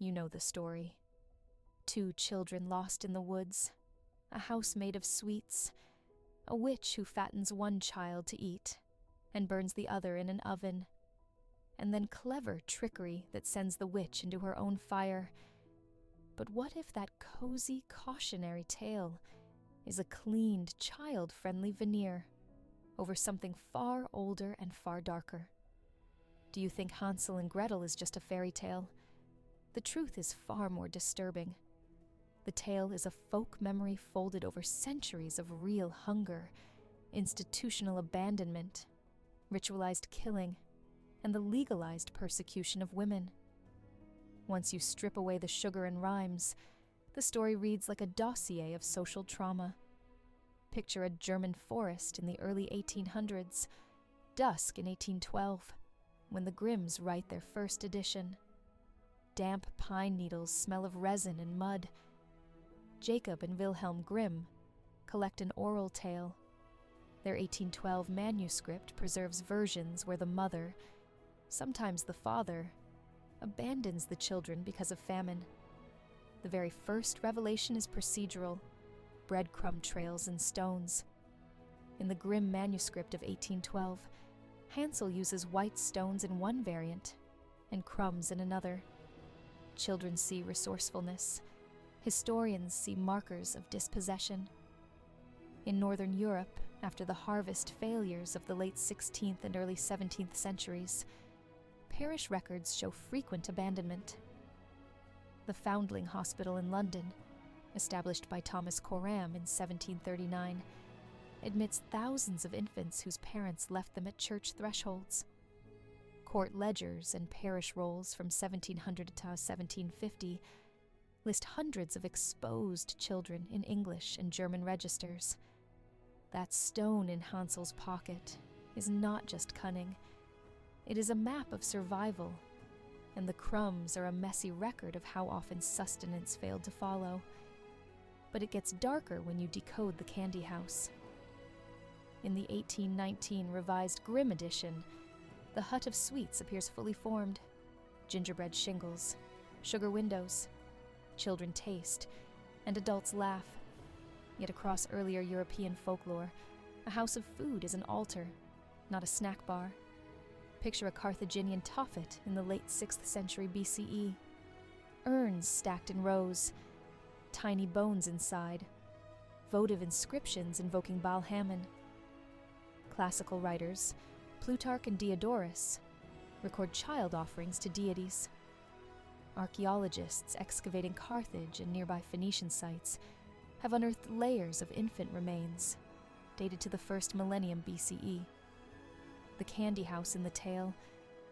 You know the story. 2 children lost in the woods, a house made of sweets, a witch who fattens one child to eat and burns the other in an oven, and then clever trickery that sends the witch into her own fire. But what if that cozy cautionary tale is a cleaned, child-friendly veneer over something far older and far darker? Do you think Hansel and Gretel is just a fairy tale? The truth is far more disturbing. The tale is a folk memory folded over centuries of real hunger, institutional abandonment, ritualized killing, and the legalized persecution of women. Once you strip away the sugar and rhymes, the story reads like a dossier of social trauma. Picture a German forest in the early 1800s, dusk in 1812, when the Grimms write their first edition. Damp pine needles smell of resin and mud. Jacob and Wilhelm Grimm collect an oral tale. Their 1812 manuscript preserves versions where the mother, sometimes the father, abandons the children because of famine. The very first revelation is procedural, breadcrumb trails and stones. In the Grimm manuscript of 1812, Hansel uses white stones in one variant and crumbs in another. Children see resourcefulness. Historians see markers of dispossession. In Northern Europe, after the harvest failures of the late 16th and early 17th centuries, parish records show frequent abandonment. The Foundling Hospital in London, established by Thomas Coram in 1739, admits thousands of infants whose parents left them at church thresholds. Court ledgers and parish rolls from 1700 to 1750 list hundreds of exposed children in English and German registers. That stone in Hansel's pocket is not just cunning. It is a map of survival, and the crumbs are a messy record of how often sustenance failed to follow. But it gets darker when you decode the candy house. In the 1819 revised Grimm edition, the hut of sweets appears fully formed. Gingerbread shingles, sugar windows. Children taste, and adults laugh. Yet across earlier European folklore, a house of food is an altar, not a snack bar. Picture a Carthaginian Tophet in the late 6th century BCE. Urns stacked in rows, tiny bones inside, votive inscriptions invoking Baal-Hamon. Classical writers, Plutarch and Diodorus, record child offerings to deities. Archaeologists excavating Carthage and nearby Phoenician sites have unearthed layers of infant remains, dated to the 1st millennium BCE. The candy house in the tale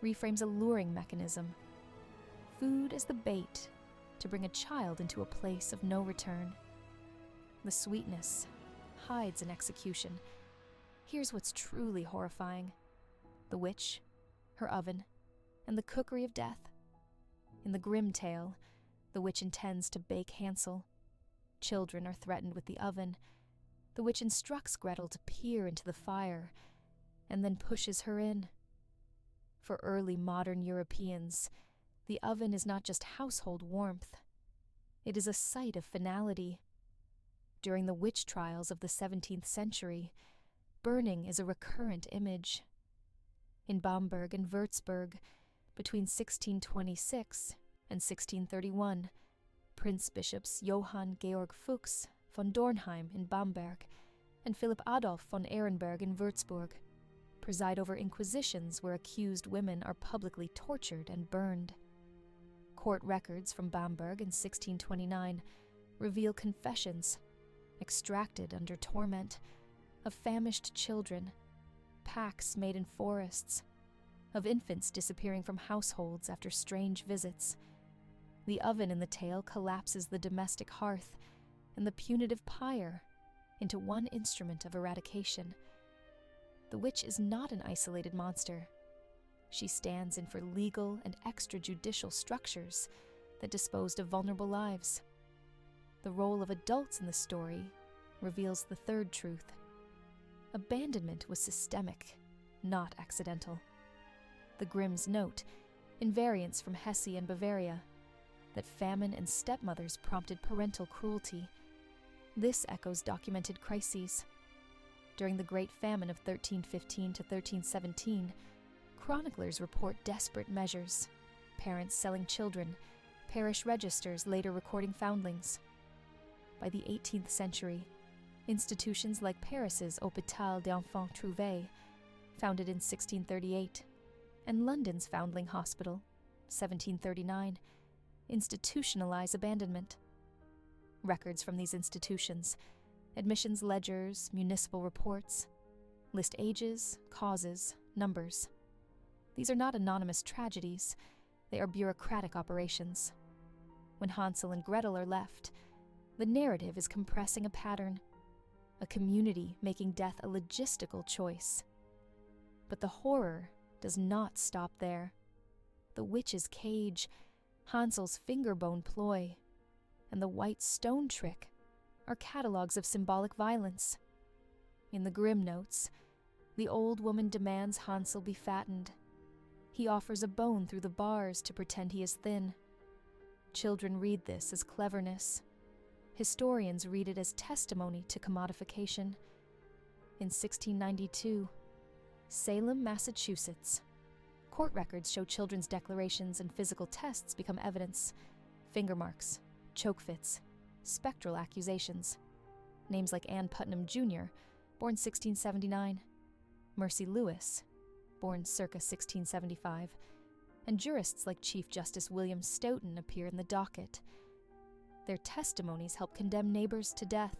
reframes a luring mechanism. Food as the bait to bring a child into a place of no return. The sweetness hides in execution. Here's what's truly horrifying: the witch, her oven, and the cookery of death. In the Grimm tale, the witch intends to bake Hansel. Children are threatened with the oven. The witch instructs Gretel to peer into the fire, and then pushes her in. For early modern Europeans, the oven is not just household warmth. It is a site of finality. During the witch trials of the 17th century, burning is a recurrent image. In Bamberg and Würzburg, between 1626 and 1631, Prince Bishops Johann Georg Fuchs von Dornheim in Bamberg and Philipp Adolf von Ehrenberg in Würzburg preside over inquisitions where accused women are publicly tortured and burned. Court records from Bamberg in 1629 reveal confessions, extracted under torment, of famished children, packs made in forests, of infants disappearing from households after strange visits. The oven in the tale collapses the domestic hearth and the punitive pyre into one instrument of eradication. The witch is not an isolated monster. She stands in for legal and extrajudicial structures that disposed of vulnerable lives. The role of adults in the story reveals the third truth. Abandonment was systemic, not accidental. The Grimms note, in variants from Hesse and Bavaria, that famine and stepmothers prompted parental cruelty. This echoes documented crises. During the Great Famine of 1315 to 1317, chroniclers report desperate measures, parents selling children, parish registers later recording foundlings. By the 18th century, institutions like Paris's Hôpital d'Enfants Trouvés, founded in 1638, and London's Foundling Hospital, 1739, institutionalize abandonment. Records from these institutions, admissions ledgers, municipal reports, list ages, causes, numbers. These are not anonymous tragedies, they are bureaucratic operations. When Hansel and Gretel are left, the narrative is compressing a pattern, a community making death a logistical choice. But the horror does not stop there. The witch's cage, Hansel's fingerbone ploy, and the white stone trick are catalogues of symbolic violence. In the Grimm notes, the old woman demands Hansel be fattened. He offers a bone through the bars to pretend he is thin. Children read this as cleverness. Historians read it as testimony to commodification. In 1692, Salem, Massachusetts, court records show children's declarations and physical tests become evidence. Finger marks, choke fits, spectral accusations. Names like Ann Putnam Jr., born 1679, Mercy Lewis, born circa 1675, and jurists like Chief Justice William Stoughton appear in the docket. Their testimonies help condemn neighbors to death.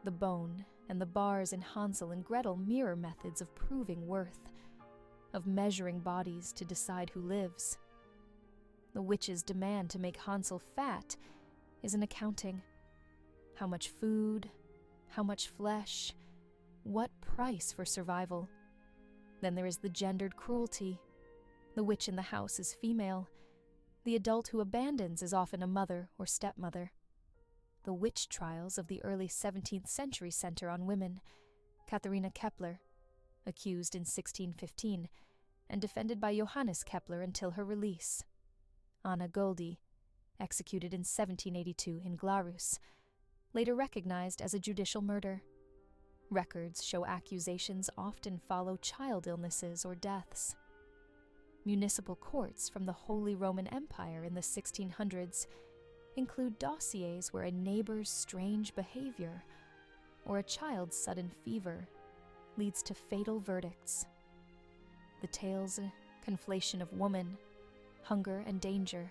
The bone and the bars in Hansel and Gretel mirror methods of proving worth, of measuring bodies to decide who lives. The witch's demand to make Hansel fat is an accounting. How much food, how much flesh, what price for survival? Then there is the gendered cruelty. The witch in the house is female. The adult who abandons is often a mother or stepmother. The witch trials of the early 17th century center on women. Katharina Kepler, accused in 1615, and defended by Johannes Kepler until her release. Anna Goldie, executed in 1782 in Glarus, later recognized as a judicial murder. Records show accusations often follow child illnesses or deaths. Municipal courts from the Holy Roman Empire in the 1600s include dossiers where a neighbor's strange behavior or a child's sudden fever leads to fatal verdicts. The tale's conflation of woman, hunger, and danger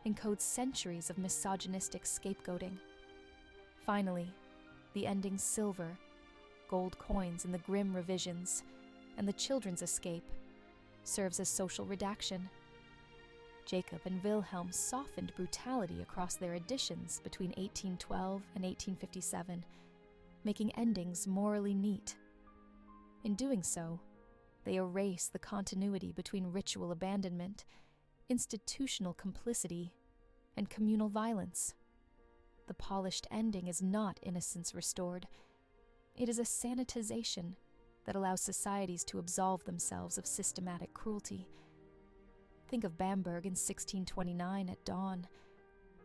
encodes centuries of misogynistic scapegoating. Finally, the ending silver, gold coins in the Grimm revisions, and the children's escape serves as social redaction. Jacob and Wilhelm softened brutality across their editions between 1812 and 1857, making endings morally neat. In doing so, they erase the continuity between ritual abandonment, institutional complicity, and communal violence. The polished ending is not innocence restored. It is a sanitization that allows societies to absolve themselves of systematic cruelty. Think of Bamberg in 1629 at dawn,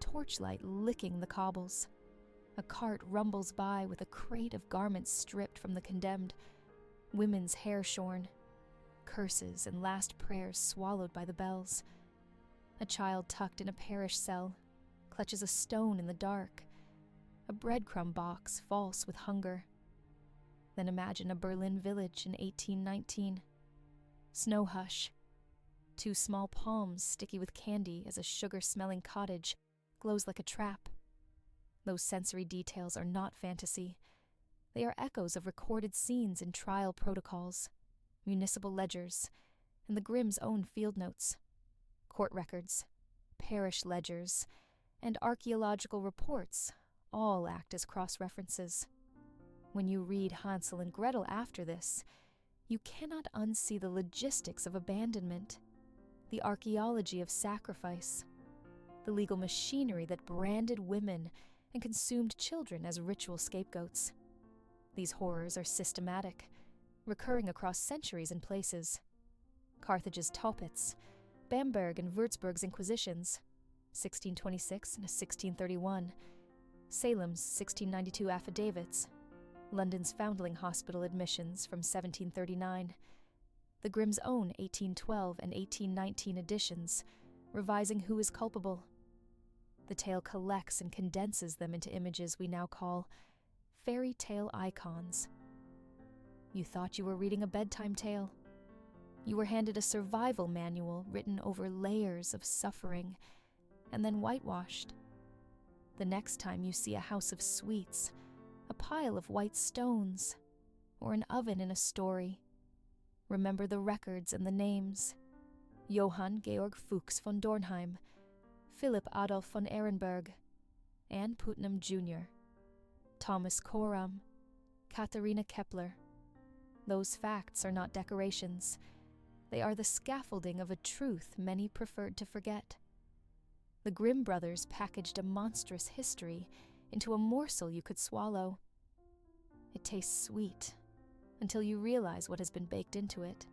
torchlight licking the cobbles. A cart rumbles by with a crate of garments stripped from the condemned, women's hair shorn, curses and last prayers swallowed by the bells. A child tucked in a parish cell clutches a stone in the dark, a breadcrumb box false with hunger. Then imagine a Berlin village in 1819. Snow hush. 2 small palms sticky with candy as a sugar-smelling cottage glows like a trap. Those sensory details are not fantasy. They are echoes of recorded scenes in trial protocols, municipal ledgers, and the Grimm's own field notes. Court records, parish ledgers, and archaeological reports all act as cross-references. When you read Hansel and Gretel after this, you cannot unsee the logistics of abandonment, the archaeology of sacrifice, the legal machinery that branded women and consumed children as ritual scapegoats. These horrors are systematic, recurring across centuries and places. Carthage's Taupitz, Bamberg and Würzburg's Inquisitions, 1626 and 1631, Salem's 1692 affidavits, London's Foundling Hospital admissions from 1739, the Grimm's own 1812 and 1819 editions, revising who is culpable. The tale collects and condenses them into images we now call fairy tale icons. You thought you were reading a bedtime tale. You were handed a survival manual written over layers of suffering and then whitewashed. The next time you see a house of sweets, a pile of white stones, or an oven in a story, remember the records and the names. Johann Georg Fuchs von Dornheim, Philipp Adolf von Ehrenberg, Anne Putnam Jr., Thomas Coram, Katharina Kepler. Those facts are not decorations. They are the scaffolding of a truth many preferred to forget. The Grimm brothers packaged a monstrous history into a morsel you could swallow. It tastes sweet until you realize what has been baked into it.